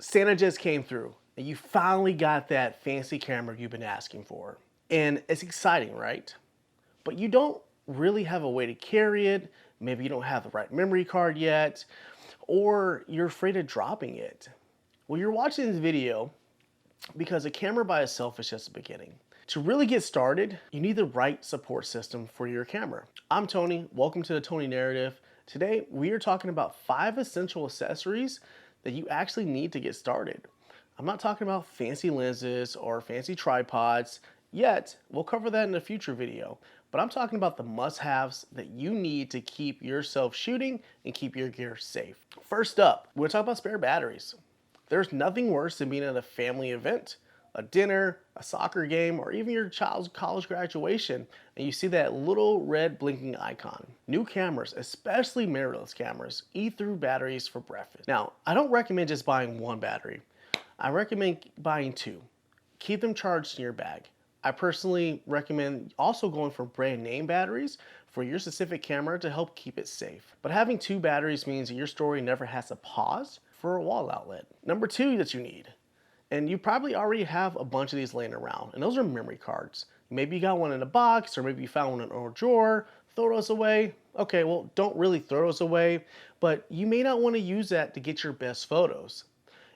Santa just came through and you finally got that fancy camera you've been asking for. And it's exciting, right? But you don't really have a way to carry it. Maybe you don't have the right memory card yet, or you're afraid of dropping it. Well, you're watching this video because a camera by itself is just the beginning. To really get started, you need the right support system for your camera. I'm Tony, welcome to the Tony Narrative. Today, we are talking about 5 essential accessories that you actually need to get started. I'm not talking about fancy lenses or fancy tripods yet. We'll cover that in a future video. But I'm talking about the must-haves that you need to keep yourself shooting and keep your gear safe. First up, we're talking about spare batteries. There's nothing worse than being at a family event, a dinner, a soccer game, or even your child's college graduation, and you see that little red blinking icon. New cameras, especially mirrorless cameras, eat through batteries for breakfast. Now, I don't recommend just buying one battery. I recommend buying 2. Keep them charged in your bag. I personally recommend also going for brand name batteries for your specific camera to help keep it safe. But having 2 batteries means that your story never has to pause for a wall outlet. Number 2 that you need, and you probably already have a bunch of these laying around, and those are memory cards. Maybe you got one in a box, or maybe you found one in a drawer. Throw those away. Okay, well, don't really throw those away, but you may not want to use that to get your best photos.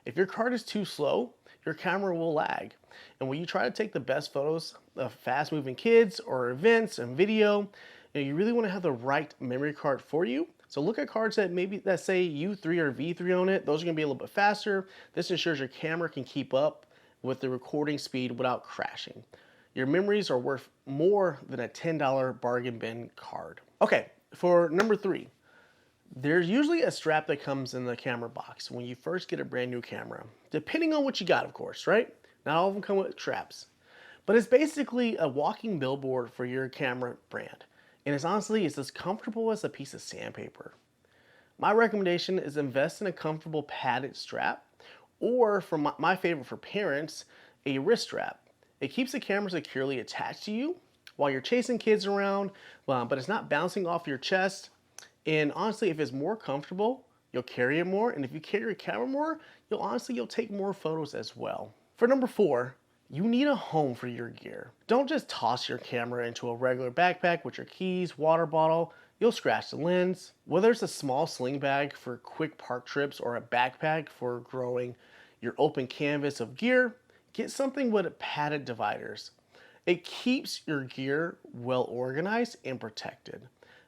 If your card is too slow, your camera will lag. And when you try to take the best photos of fast-moving kids or events and video, you really want to have the right memory card for you. So look at cards that say U3 or V3 on it. Those are going to be a little bit faster. This ensures your camera can keep up with the recording speed without crashing. Your memories are worth more than a $10 bargain bin card. Okay, for number 3, there's usually a strap that comes in the camera box when you first get a brand new camera, depending on what you got, of course, right? Not all of them come with straps, but it's basically a walking billboard for your camera brand. And it's as comfortable as a piece of sandpaper. My recommendation is invest in a comfortable padded strap, or for my favorite for parents, a wrist strap. It keeps the camera securely attached to you while you're chasing kids around, but it's not bouncing off your chest. And honestly, if it's more comfortable, you'll carry it more. And if you carry your camera more, you'll take more photos as well. For number 4, you need a home for your gear. Don't just toss your camera into a regular backpack with your keys, water bottle. You'll scratch the lens. Whether it's a small sling bag for quick park trips or a backpack for growing your open canvas of gear, get something with padded dividers. It keeps your gear well organized and protected.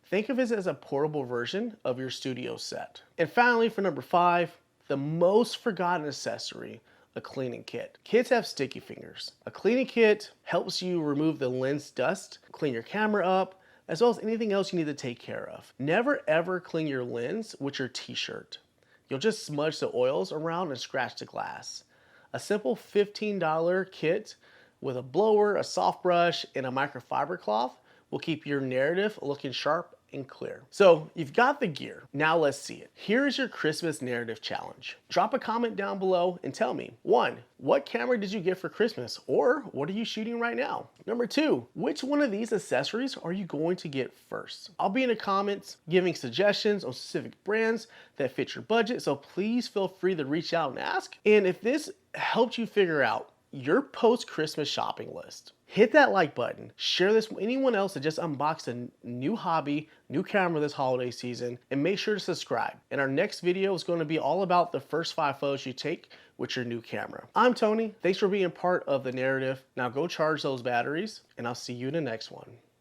Think of it as a portable version of your studio set. And finally, for number 5, the most forgotten accessory, a cleaning kit. Kids have sticky fingers. A cleaning kit helps you remove the lens dust, clean your camera up, as well as anything else you need to take care of. Never ever clean your lens with your t-shirt. You'll just smudge the oils around and scratch the glass. A simple $15 kit with a blower, a soft brush, and a microfiber cloth will keep your narrative looking sharp and clear. So you've got the gear. Now let's see it. Here's your Christmas narrative challenge. Drop a comment down below and tell me, 1, what camera did you get for Christmas? Or what are you shooting right now? Number 2, which one of these accessories are you going to get first? I'll be in the comments giving suggestions on specific brands that fit your budget, so please feel free to reach out and ask. And if this helped you figure out your post-Christmas shopping list, hit that like button, share this with anyone else that just unboxed a new hobby, new camera this holiday season, and make sure to subscribe. And our next video is going to be all about the first 5 photos you take with your new camera. I'm Tony, thanks for being part of the narrative. Now go charge those batteries, and I'll see you in the next one.